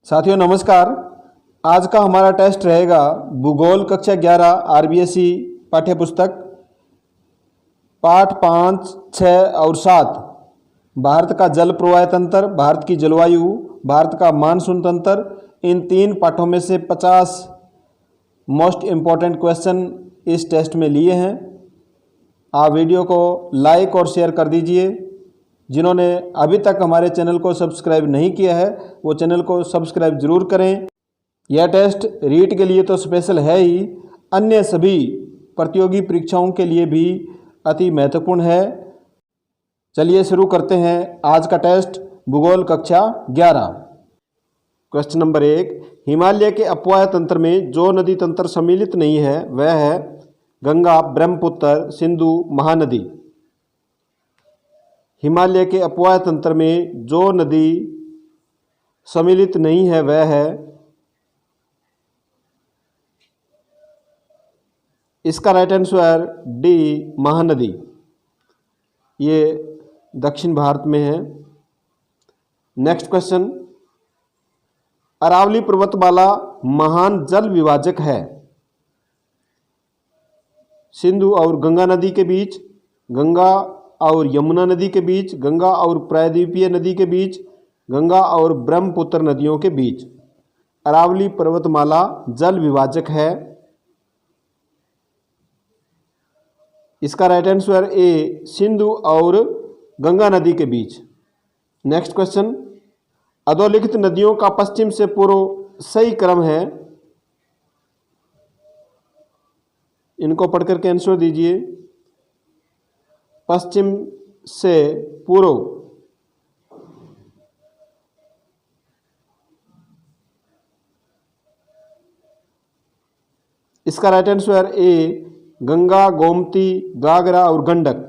साथियों नमस्कार। आज का हमारा टेस्ट रहेगा भूगोल कक्षा 11 आरबीएसई पाठ्य पुस्तक पाठ 5, 6 और 7 भारत का जल प्रवाह तंत्र, भारत की जलवायु, भारत का मानसून तंत्र। इन 3 पाठों में से 50 मोस्ट इम्पॉर्टेंट क्वेश्चन इस टेस्ट में लिए हैं। आप वीडियो को लाइक और शेयर कर दीजिए। जिन्होंने अभी तक हमारे चैनल को सब्सक्राइब नहीं किया है वो चैनल को सब्सक्राइब जरूर करें। यह टेस्ट रीट के लिए तो स्पेशल है ही, अन्य सभी प्रतियोगी परीक्षाओं के लिए भी अति महत्वपूर्ण है। चलिए शुरू करते हैं आज का टेस्ट भूगोल कक्षा 11। क्वेश्चन नंबर 1, हिमालय के अपवाह तंत्र में जो नदी तंत्र सम्मिलित नहीं है वह है गंगा, ब्रह्मपुत्र, सिंधु, महानदी। हिमालय के अपवाह तंत्र में जो नदी सम्मिलित नहीं है वह है, इसका राइट आंसर डी महानदी। ये दक्षिण भारत में है। नेक्स्ट क्वेश्चन, अरावली पर्वतमाला महान जल विभाजक है सिंधु और गंगा नदी के बीच, गंगा और यमुना नदी के बीच, गंगा और प्रायद्वीपीय नदी के बीच, गंगा और ब्रह्मपुत्र नदियों के बीच। अरावली पर्वतमाला जल विभाजक है। इसका राइट आंसर ए सिंधु और गंगा नदी के बीच। नेक्स्ट क्वेश्चन, अधोलिखित नदियों का पश्चिम से पूर्व सही क्रम है। इनको पढ़कर के आंसर दीजिए। पश्चिम से पूर्व, इसका right answer A Ganga, Gomti, Ghaghara और गंडक।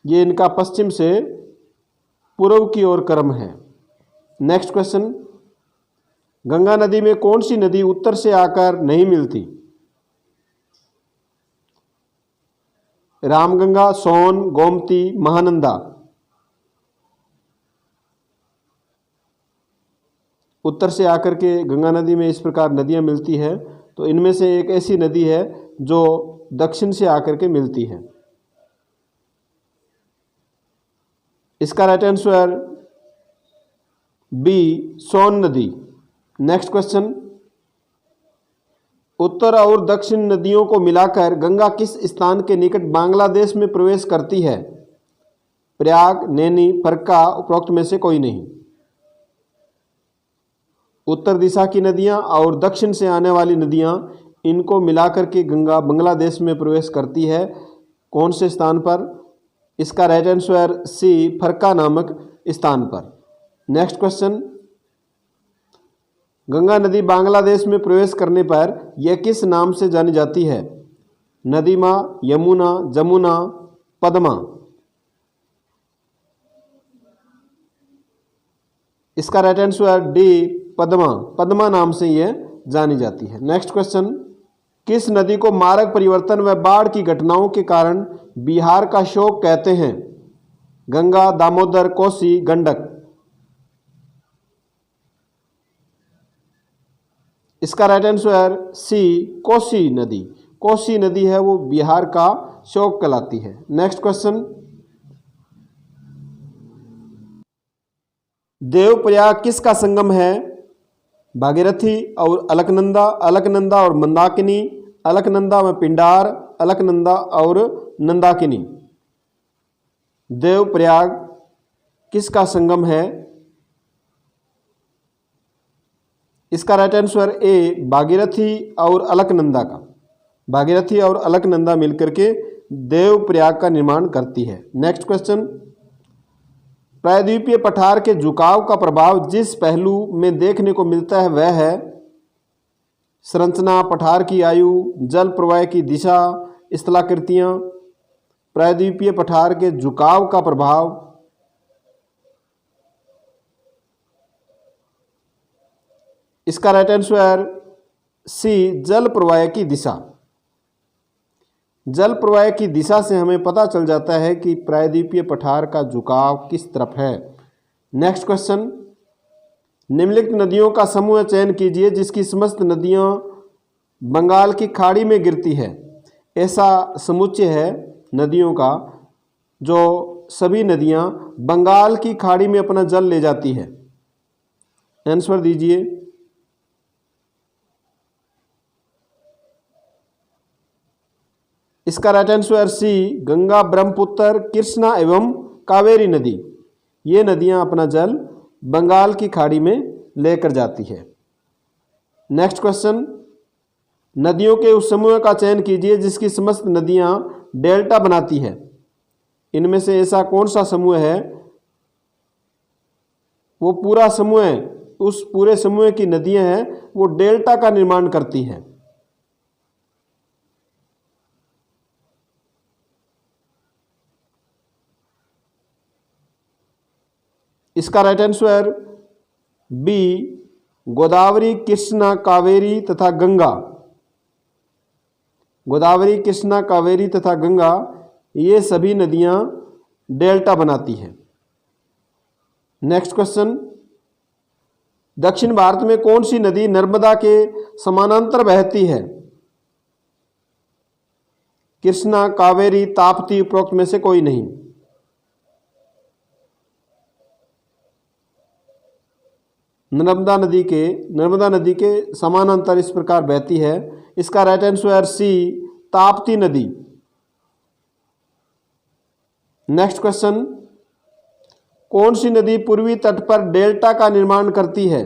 ये इनका पश्चिम से पूर्व की ओर क्रम है। नेक्स्ट क्वेश्चन, गंगा नदी में कौन सी नदी उत्तर से आकर नहीं मिलती? रामगंगा, सोन, गोमती, महानंदा। उत्तर से आकर के गंगा नदी में इस प्रकार नदियां मिलती है, तो इनमें से एक ऐसी नदी है जो दक्षिण से आकर के मिलती है। इसका राइट आंसर बी सोन नदी। नेक्स्ट क्वेश्चन, उत्तर और दक्षिण नदियों को मिलाकर गंगा किस स्थान के निकट बांग्लादेश में प्रवेश करती है? प्रयाग, नैनी, फरक्का, उपरोक्त में से कोई नहीं। उत्तर दिशा की नदियां और दक्षिण से आने वाली नदियां, इनको मिलाकर के गंगा बांग्लादेश में प्रवेश करती है। कौन से स्थान पर? इसका राइट आंसर सी फरक्का नामक स्थान पर। नेक्स्ट क्वेश्चन, गंगा नदी बांग्लादेश में प्रवेश करने पर यह किस नाम से जानी जाती है? नदीमा, यमुना, जमुना, पद्मा। इसका right answer D Padma. Padma नाम से यह जानी जाती है। नेक्स्ट क्वेश्चन, किस नदी को मार्ग परिवर्तन व बाढ़ की घटनाओं के कारण बिहार का शोक कहते हैं? गंगा, दामोदर, कोसी, गंडक। इसका राइट आंसर सी कोसी नदी। कोसी नदी है वो बिहार का शोक कहलाती है। नेक्स्ट क्वेश्चन, देवप्रयाग किसका संगम है? भागीरथी और अलकनंदा, अलकनंदा और मंदाकिनी, अलकनंदा में पिंडार, अलकनंदा और नंदाकिनी। देवप्रयाग किसका संगम है? इसका राइट आंसर ए भागीरथी और अलकनंदा का। भागीरथी और अलकनंदा मिलकर के देवप्रयाग का निर्माण करती है। नेक्स्ट क्वेश्चन, प्रायद्वीपीय पठार के झुकाव का प्रभाव जिस पहलू में देखने को मिलता है वह है? संरचना, पठार की आयु, जल प्रवाह की दिशा, स्थलाकृतियां। प्रायद्वीपीय पठार के झुकाव का प्रभाव, इसका राइट आंसर सी जल प्रवाह की दिशा। जल प्रवाह की दिशा से हमें पता चल जाता है कि प्रायद्वीपीय पठार का झुकाव किस तरफ है। नेक्स्ट क्वेश्चन, निम्नलिखित नदियों का समूह चयन कीजिए जिसकी समस्त नदियां बंगाल की खाड़ी में गिरती है। ऐसा समुच्चय है नदियों का जो सभी नदियां बंगाल की खाड़ी में अपना जल ले जाती है। आंसर दीजिए। इसका right answer C, Ganga, Brahmaputra, Krishna एवं कावेरी नदी। ये नदियां अपना जल बंगाल की खाड़ी में लेकर जाती है। नेक्स्ट क्वेश्चन, नदियों के उस समूह का चयन कीजिए जिसकी समस्त नदियां डेल्टा बनाती है। इनमें से ऐसा कौन सा समूह है, वो पूरा समूह है, उस पूरे समूह की नदियां हैं वो डेल्टा का निर्माण करती हैं। इसका right answer B, Godavari, Krishna, Kaveri तथा गंगा। गोदावरी, कृष्णा, कावेरी तथा गंगा ये सभी नदियां डेल्टा बनाती हैं। नेक्स्ट क्वेश्चन, दक्षिण भारत में कौन सी नदी नर्मदा के समानांतर बहती है? कृष्णा, कावेरी, ताप्ती, उपरोक्त में से कोई नहीं। नर्मदा नदी के समानांतर इस प्रकार बहती है। इसका राइट आंसर सी, ताप्ती नदी। नेक्स्ट क्वेश्चन, कौन सी नदी पूर्वी तट पर डेल्टा का निर्माण करती है?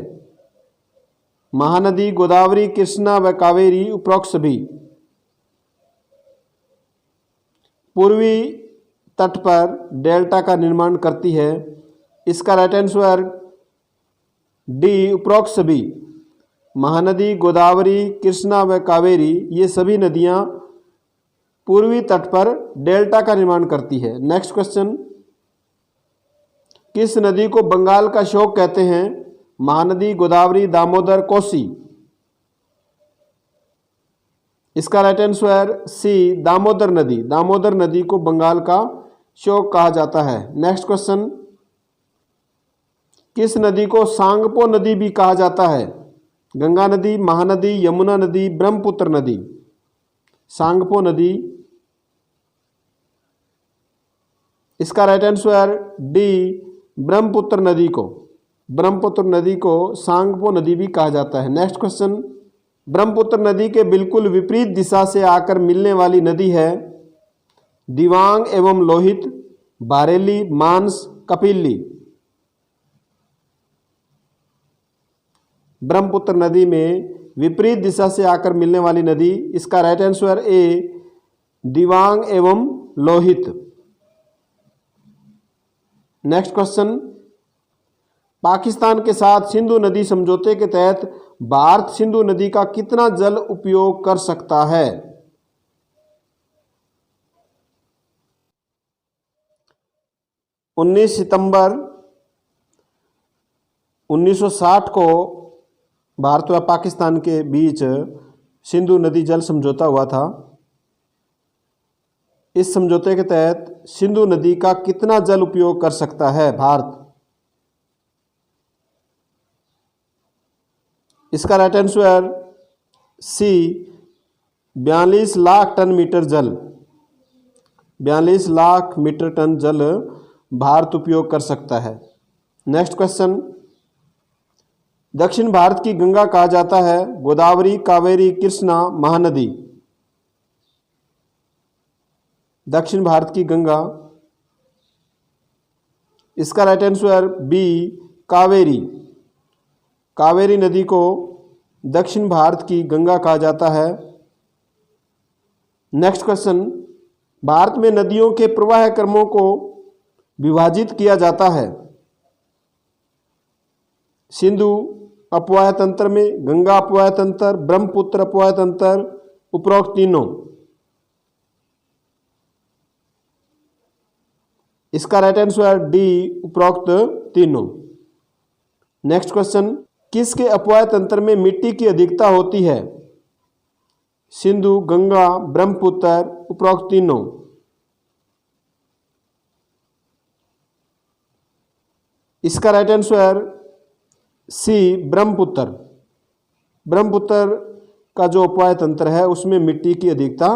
महानदी, गोदावरी, कृष्णा व कावेरी, उपरोक्त सभी। पूर्वी तट पर डेल्टा का निर्माण करती है। इसका राइट आंसर डी, उपरोक्त सभी। महानदी, गोदावरी, कृष्णा व कावेरी ये सभी नदियां पूर्वी तट पर डेल्टा का निर्माण करती है। नेक्स्ट क्वेश्चन, किस नदी को बंगाल का शोक कहते हैं? महानदी, गोदावरी, दामोदर, कोसी। इसका राइट आंसर सी, दामोदर नदी। दामोदर नदी को बंगाल का शोक कहा जाता है। नेक्स्ट क्वेश्चन, किस नदी को सांगपो नदी भी कहा जाता है? गंगा नदी, महानदी, यमुना नदी, ब्रह्मपुत्र नदी। सांगपो नदी। इसका राइट आंसर डी, ब्रह्मपुत्र नदी को सांगपो नदी भी कहा जाता है। नेक्स्ट क्वेश्चन, ब्रह्मपुत्र नदी के बिल्कुल विपरीत दिशा से आकर मिलने वाली नदी है? दिवांग एवं लोहित, बारेली, मानस, कपिली। ब्रह्मपुत्र नदी में विपरीत दिशा से आकर मिलने वाली नदी, इसका राइट आंसर ए, दिवांग एवं लोहित। नेक्स्ट क्वेश्चन, पाकिस्तान के साथ सिंधु नदी समझौते के तहत भारत सिंधु नदी का कितना जल उपयोग कर सकता है? 19 सितंबर 1960 को भारत व पाकिस्तान के बीच सिंधु नदी जल समझौता हुआ था। इस समझौते के तहत सिंधु नदी का कितना जल उपयोग कर सकता है भारत? इसका right answer C, 42 lakh ton metre जल। 42 लाख मीटर टन जल भारत उपयोग कर सकता है। नेक्स्ट क्वेश्चन, दक्षिण भारत की गंगा कहा जाता है? गोदावरी, कावेरी, कृष्णा, महानदी। दक्षिण भारत की गंगा, इसका right answer B, Kaveri. Kaveri नदी को दक्षिण भारत की गंगा कहा जाता है। नेक्स्ट क्वेश्चन, भारत में नदियों के प्रवाह क्रमों को विभाजित किया जाता है? सिंधु अपवाह तंत्र में, गंगा अपवाह तंत्र, ब्रह्मपुत्र अपवाह तंत्र, उपरोक्त तीनों। इसका राइट आंसर डी, उपरोक्त तीनों। नेक्स्ट क्वेश्चन, किसके अपवाह तंत्र में मिट्टी की अधिकता होती है? सिंधु, गंगा, ब्रह्मपुत्र, उपरोक्त तीनों। इसका right answer C Brahmaputra. Brahmaputra का जो उपवाय तंत्र है उसमें मिट्टी की अधिकता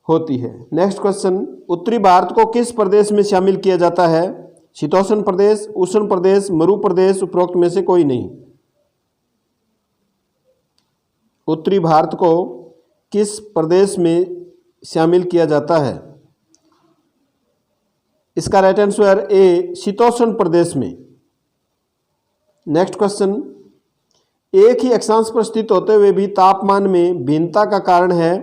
होती है। नेक्स्ट क्वेश्चन, उत्तरी भारत को किस प्रदेश में शामिल किया जाता है? शीतोष्ण प्रदेश, उष्ण प्रदेश, मरु प्रदेश, उपरोक्त में से कोई नहीं। उत्तरी भारत को किस प्रदेश में शामिल किया जाता है? इसका राइट आंसर ए शीतोष्ण प्रदेश में। नेक्स्ट क्वेश्चन, एक ही अक्षांश पर स्थित होते हुए भी तापमान में भिन्नता का कारण है?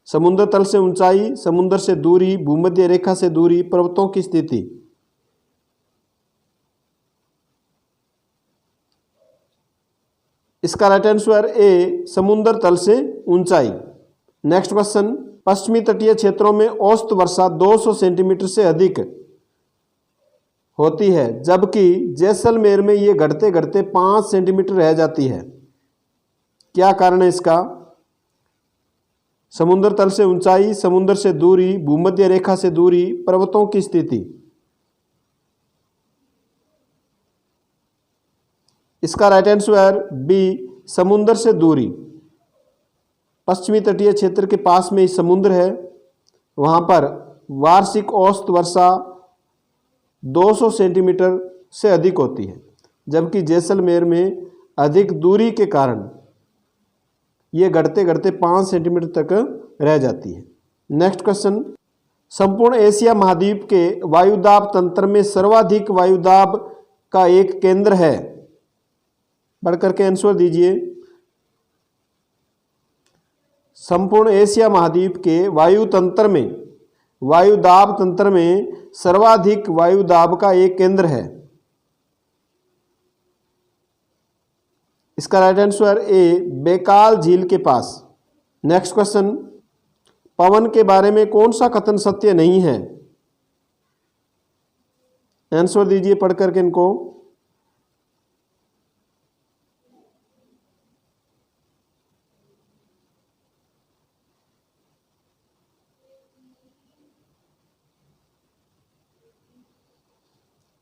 समुद्र तल से ऊंचाई, समुद्र से दूरी, भूमध्य रेखा से दूरी, पर्वतों की स्थिति। इसका राइट आंसर ए समुद्र तल से ऊंचाई। नेक्स्ट क्वेश्चन, पश्चिमी तटीय क्षेत्रों में औसत वर्षा 200 सेंटीमीटर से अधिक होती है, जबकि जैसलमेर में ये घटते घटते 5 सेंटीमीटर रह जाती है। क्या कारण है इसका? समुद्र तल से ऊंचाई, समुद्र से दूरी, भूमध्य रेखा से दूरी, पर्वतों की स्थिति। इसका राइट आंसर बी समुद्र से दूरी। पश्चिमी तटीय क्षेत्र के पास में ही समुद्र है, वहां पर वार्षिक औसत वर्षा 200 सेंटीमीटर से अधिक होती है, जबकि जैसलमेर में अधिक दूरी के कारण ये घटते घटते 5 सेंटीमीटर तक रह जाती है। नेक्स्ट क्वेश्चन, संपूर्ण एशिया महाद्वीप के वायुदाब तंत्र में सर्वाधिक वायुदाब का एक केंद्र है? बढ़कर के आंसर दीजिए। संपूर्ण एशिया महाद्वीप के वायुतंत्र में, वायुदाब तंत्र में सर्वाधिक वायुदाब का एक केंद्र है। इसका राइट आंसर ए बेकाल झील के पास। नेक्स्ट क्वेश्चन, पवन के बारे में कौन सा कथन सत्य नहीं है? आंसर दीजिए पढ़ करके इनको।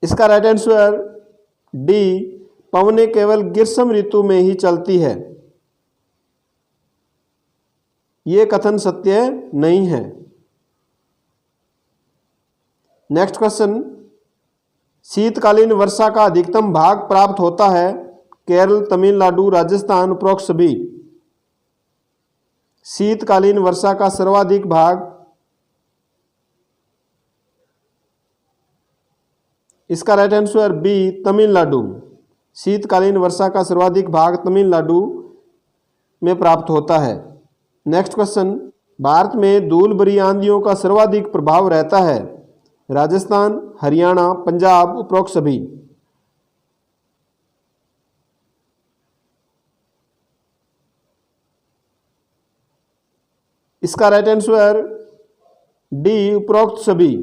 इसका राइट आंसर डी पवनें केवल ग्रीष्म ऋतु में ही चलती है। यह कथन सत्य नहीं है। नेक्स्ट क्वेश्चन, शीतकालीन वर्षा का अधिकतम भाग प्राप्त होता है? केरल, तमिलनाडु, राजस्थान, उपरोक्त सभी। शीतकालीन वर्षा का सर्वाधिक भाग, इसका राइट आंसर बी तमिलनाडु। शीतकालीन वर्षा का सर्वाधिक भाग तमिलनाडु में प्राप्त होता है। नेक्स्ट क्वेश्चन, भारत में धूल भरी आंधियों का सर्वाधिक प्रभाव रहता है? राजस्थान, हरियाणा, पंजाब, उपरोक्त सभी। इसका राइट आंसर डी उपरोक्त सभी।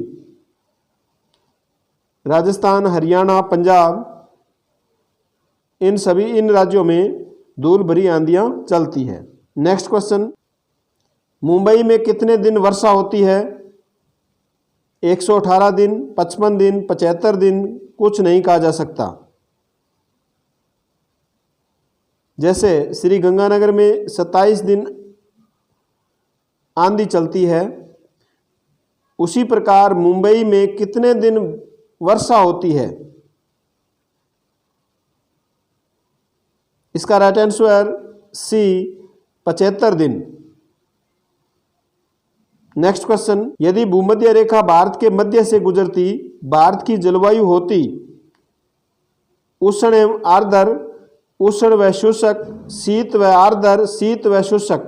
राजस्थान, हरियाणा, पंजाब, इन राज्यों में धूल भरी आंधियां चलती है। नेक्स्ट क्वेश्चन, मुंबई में कितने दिन वर्षा होती है? 118 दिन, 55 दिन, 75 दिन, कुछ नहीं कहा जा सकता। जैसे श्री गंगानगर में 27 दिन आंधी चलती है, उसी प्रकार मुंबई में कितने दिन वर्षा होती है? इसका राइट आंसर सी 75 दिन। नेक्स्ट क्वेश्चन, यदि भूमध्य रेखा भारत के मध्य से गुजरती, भारत की जलवायु होती उष्ण एवं आर्द्र, उष्ण व शुष्क, शीत व आर्द्र, शीत व शुष्क।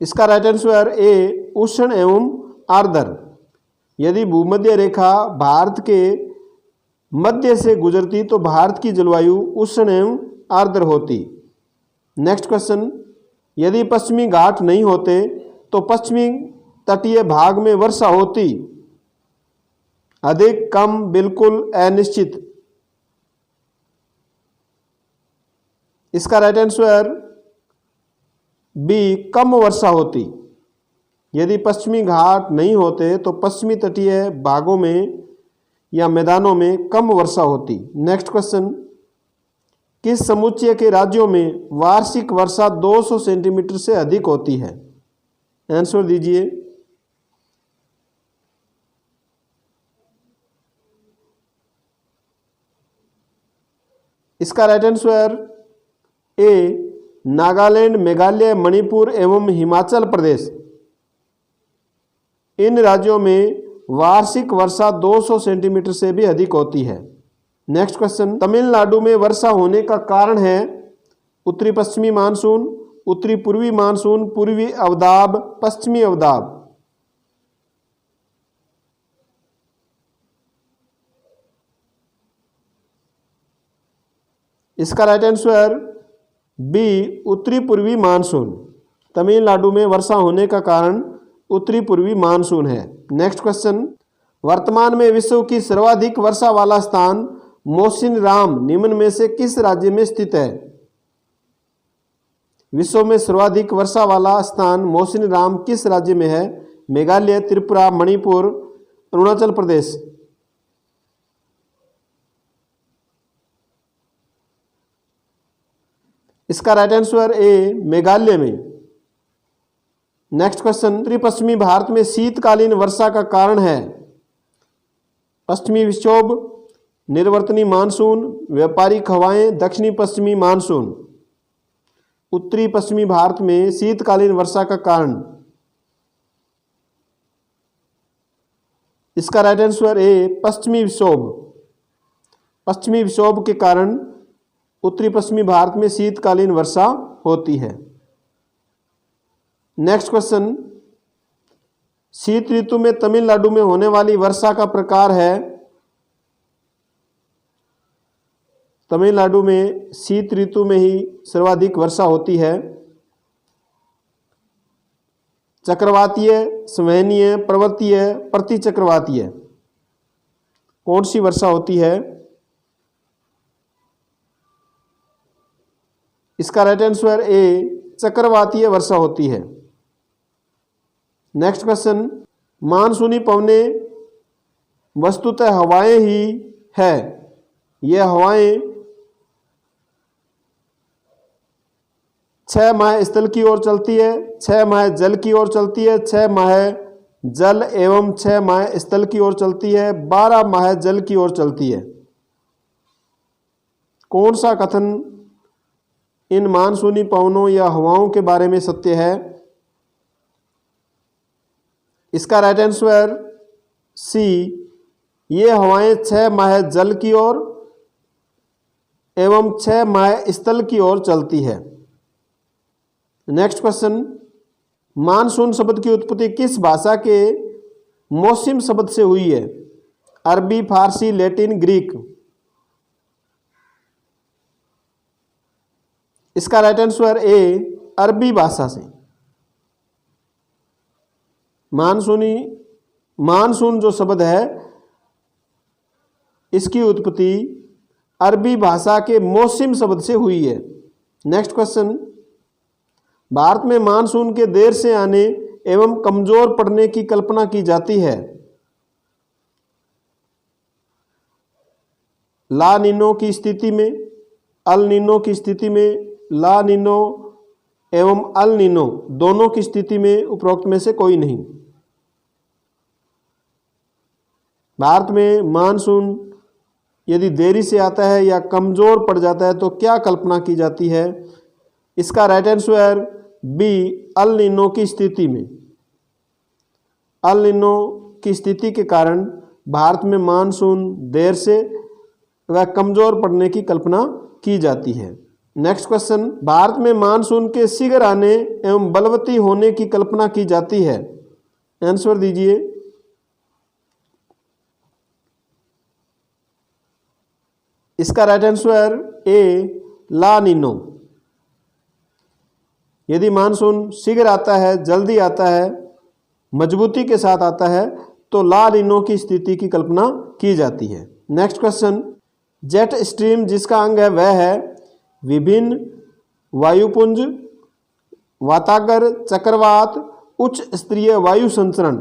इसका राइट आंसर ए उष्ण एवं आर्द्र। यदि भूमध्य रेखा भारत के मध्य से गुजरती तो भारत की जलवायु उष्ण एवं आर्द्र होती। नेक्स्ट क्वेश्चन, यदि पश्चिमी घाट नहीं होते तो पश्चिमी तटीय भाग में वर्षा होती? अधिक, कम, बिल्कुल, अनिश्चित। इसका राइट आंसर बी कम वर्षा होती। यदि पश्चिमी घाट नहीं होते तो पश्चिमी तटीय भागों में या मैदानों में कम वर्षा होती। नेक्स्ट क्वेश्चन, किस समुच्चय के राज्यों में वार्षिक वर्षा 200 सेंटीमीटर से अधिक होती है? आंसर दीजिए। इसका राइट आंसर ए नागालैंड, मेघालय, मणिपुर एवं हिमाचल प्रदेश। इन राज्यों में वार्षिक वर्षा 200 सेंटीमीटर से भी अधिक होती है। नेक्स्ट क्वेश्चन, तमिलनाडु में वर्षा होने का कारण है उत्तरी पश्चिमी मानसून, उत्तरी पूर्वी मानसून, पूर्वी अवदाब, पश्चिमी अवदाब। इसका राइट आंसर बी उत्तरी पूर्वी मानसून। तमिलनाडु में वर्षा होने का कारण उत्तरी पूर्वी मानसून है। नेक्स्ट क्वेश्चन, वर्तमान में विश्व की सर्वाधिक वर्षा वाला स्थान मोसिनराम निम्न में से किस राज्य में स्थित है? विश्व में सर्वाधिक वर्षा वाला स्थान मोसिनराम किस राज्य में है? मेघालय, त्रिपुरा, मणिपुर, अरुणाचल प्रदेश। इसका राइट आंसर ए मेघालय में। नेक्स्ट क्वेश्चन, उत्तरी पश्चिमी भारत में शीतकालीन वर्षा का कारण है पश्चिमी विक्षोभ, निर्वर्तनी मानसून, व्यापारिक हवाएं, दक्षिणी पश्चिमी मानसून। उत्तरी पश्चिमी भारत में शीतकालीन वर्षा का कारण, इसका राइट आंसर ए पश्चिमी विक्षोभ। पश्चिमी विक्षोभ के कारण उत्तरी पश्चिमी भारत में शीतकालीन वर्षा होती है। नेक्स्ट क्वेश्चन, शीत ऋतु में तमिलनाडु में होने वाली वर्षा का प्रकार है? तमिलनाडु में शीत ऋतु में ही सर्वाधिक वर्षा होती है। चक्रवातीय, संवहनीय, पर्वतीय, प्रतिचक्रवातीय। कौन सी वर्षा होती है? इसका राइट आंसर ए चक्रवातीय वर्षा होती है। नेक्स्ट क्वेश्चन, मानसूनी पवनें वस्तुतः हवाएं ही है। यह हवाएं 6 माह स्थल की ओर चलती है, 6 माह जल की ओर चलती है, 6 माह जल एवं 6 माह स्थल की ओर चलती है, 12 माह जल की ओर चलती है। कौन सा कथन इन मानसूनी पवनों या हवाओं के बारे में सत्य है? इसका राइट आंसर सी, ये हवाएं 6 माह जल की ओर एवं 6 माह स्थल की ओर चलती है। नेक्स्ट क्वेश्चन, मानसून शब्द की उत्पत्ति किस भाषा के मौसम शब्द से हुई है? अरबी, फारसी, लैटिन, ग्रीक। इसका राइट आंसर ए अरबी भाषा से। मानसून जो शब्द है इसकी उत्पत्ति अरबी भाषा के मौसम शब्द से हुई है। नेक्स्ट क्वेश्चन, भारत में मानसून के देर से आने एवं कमजोर पड़ने की कल्पना की जाती है। ला नीनो की स्थिति में, अल नीनो की स्थिति में, ला नीनो एवं अल नीनो दोनों की स्थिति में उपरोक्त में से कोई नहीं। भारत में मानसून यदि देरी से आता है या कमजोर पड़ जाता है तो क्या कल्पना की जाती है? इसका right answer B El Nino की स्थिति में। अल नीनो की स्थिति के कारण भारत में मानसून देर से व कमजोर पड़ने की कल्पना की जाती है। नेक्स्ट क्वेश्चन, भारत में मानसून के शीघ्र आने एवं बलवती होने की कल्पना की जाती है। आंसर दीजिए। इसका right answer A La Nino. यदि मानसून शीघ्र आता है, जल्दी आता है, मजबूती के साथ आता है तो ला नीनो की स्थिति की कल्पना की जाती है। नेक्स्ट क्वेश्चन, जेट स्ट्रीम जिसका अंग है वह है विभिन्न वायुपुंज, वातागर, चक्रवात, उच्च स्तरीय वायु संचरण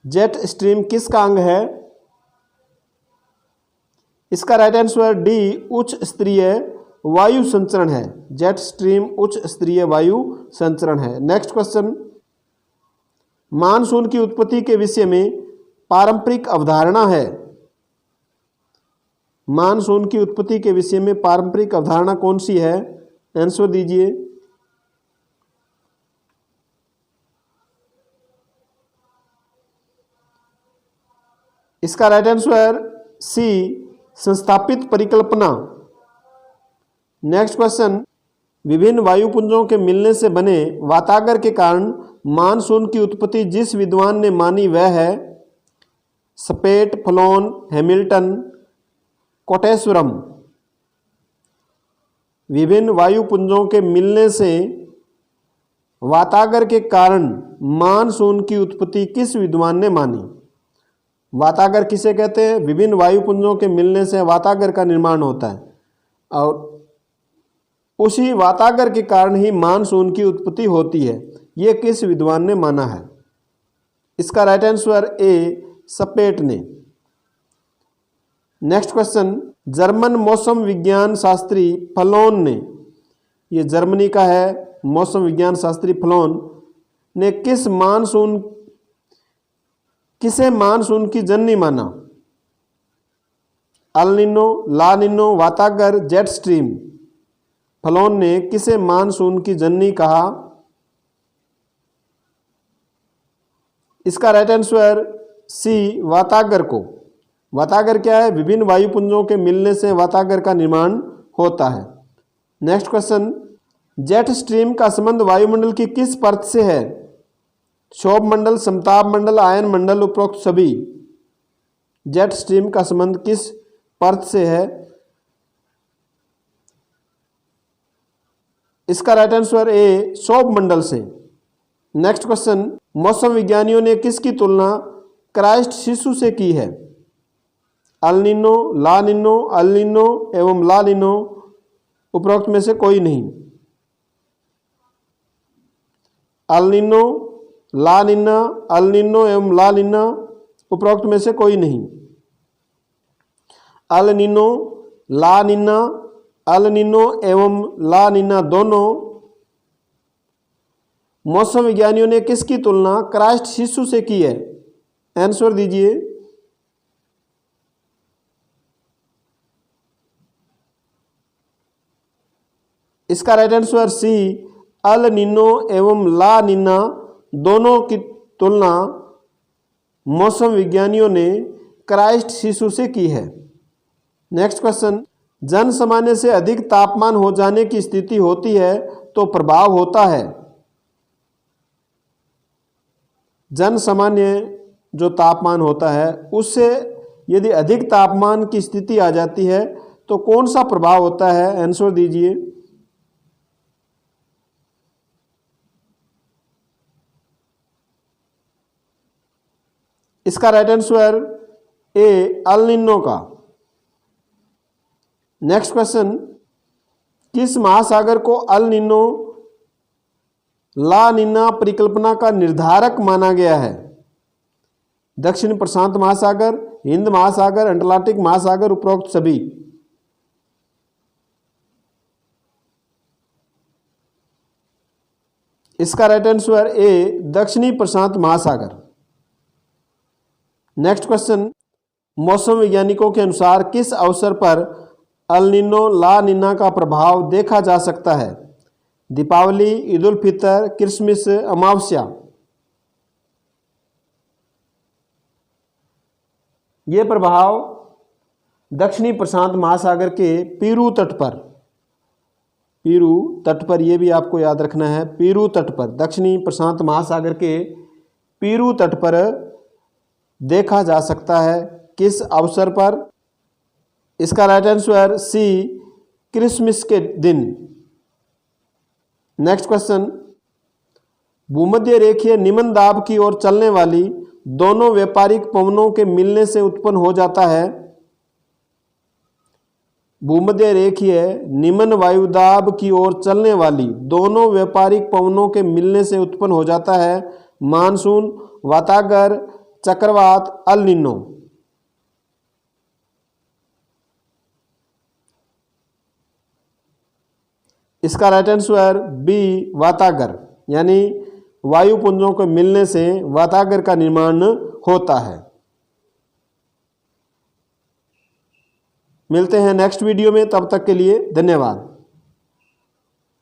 जेट स्ट्रीम किसका अंग है? इसका राइट आंसर डी उच्च स्तरीय वायु संचरण है। जेट स्ट्रीम उच्च स्तरीय वायु संचरण है। नेक्स्ट क्वेश्चन, मानसून की उत्पत्ति के विषय में पारंपरिक अवधारणा है। मानसून की उत्पत्ति के विषय में पारंपरिक अवधारणा कौन सी है? आंसर दीजिए। इसका राइट आंसर सी संस्थापित परिकल्पना। नेक्स्ट क्वेश्चन, विभिन्न वायुपुंजों के मिलने से बने वातागर के कारण मानसून की उत्पत्ति जिस विद्वान ने मानी वह है? स्पेट, फ्लोन, हैमिल्टन, कोटेश्वरम। विभिन्न वायुपुंजों के मिलने से वातागर के कारण मानसून की उत्पत्ति किस विद्वान ने मानी? वातागर किसे कहते हैं? विभिन्न वायुपुंजों के मिलने से वातागर का निर्माण होता है और उसी वातागर के कारण ही मानसून की उत्पत्ति होती है। ये किस विद्वान ने माना है? इसका राइट आंसर ए स्पेट ने। नेक्स्ट क्वेश्चन, जर्मन मौसम विज्ञान शास्त्री फ्लोन ने, ये जर्मनी का है मौसम विज्ञान शास्त्री फ्लोन ने किसे मानसून की जननी माना? अल निनो, ला निनो, वातागर, जेट स्ट्रीम। फ्लोन ने किसे मानसून की जननी कहा? इसका राइट आंसर सी वातागर को। वातागर क्या है? विभिन्न वायुपुंजों के मिलने से वातागर का निर्माण होता है। नेक्स्ट क्वेश्चन, जेट स्ट्रीम का संबंध वायुमंडल की किस परत से है? क्षोभ मंडल, समताप मंडल, आयन मंडल, उपरोक्त सभी। जेट स्ट्रीम का संबंध किस परत से है? इसका राइट आंसर ए क्षोभ मंडल से। नेक्स्ट क्वेश्चन, मौसम विज्ञानियों ने किसकी तुलना क्राइस्ट शिशु से की है? अल निनो, ला निनो, अल निनो एवं ला निनो, उपरोक्त में से कोई नहीं। अल निनो, ला निना, अल निनो एवं ला निना, उपरोक्त में से कोई नहीं। अल निनो, ला निना, अल निनो एवं ला निना दोनों मौसम विज्ञानियों ने किसकी तुलना क्राइस्ट शिशु से की है? आंसर दीजिए। इसका राइट आंसर सी अल निनो एवं ला निना दोनों की तुलना मौसम विज्ञानियों ने क्राइस्ट शिशु से की है। नेक्स्ट क्वेश्चन, जन सामान्य से अधिक तापमान हो जाने की स्थिति होती है तो प्रभाव होता है। जन सामान्य जो तापमान होता है उससे यदि अधिक तापमान की स्थिति आ जाती है तो कौन सा प्रभाव होता है? आंसर दीजिए। इसका राइट आंसर ए अल निनो का। नेक्स्ट क्वेश्चन, किस महासागर को अल निनो ला निना परिकल्पना का निर्धारक माना गया है? दक्षिण प्रशांत महासागर, हिंद महासागर, अटलांटिक महासागर, उपरोक्त सभी। इसका राइट आंसर ए दक्षिणी प्रशांत महासागर। नेक्स्ट क्वेश्चन, मौसम वैज्ञानिकों के अनुसार किस अवसर पर अल निनो ला निना का प्रभाव देखा जा सकता है? दीपावली, ईद उल फितर, क्रिसमस, अमावस्या। ये प्रभाव दक्षिणी प्रशांत महासागर के पीरू तट पर ये भी आपको याद रखना है। पीरू तट पर, दक्षिणी प्रशांत महासागर के पीरू तट पर देखा जा सकता है। किस अवसर पर? इसका राइट आंसर सी क्रिसमस के दिन। नेक्स्ट क्वेश्चन, भूमध्य रेखीय निम्न दाब की ओर चलने वाली दोनों व्यापारिक पवनों के मिलने से उत्पन्न हो जाता है। भूमध्य रेखीय निम्न वायुदाब की ओर चलने वाली दोनों व्यापारिक पवनों के मिलने से उत्पन्न हो जाता है मानसून, वातागर, चक्रवात, अल नीनो। इसका राइट आंसर बी वातागर, यानी वायुपुंजों के मिलने से वातागर का निर्माण होता है। मिलते हैं नेक्स्ट वीडियो में, तब तक के लिए धन्यवाद।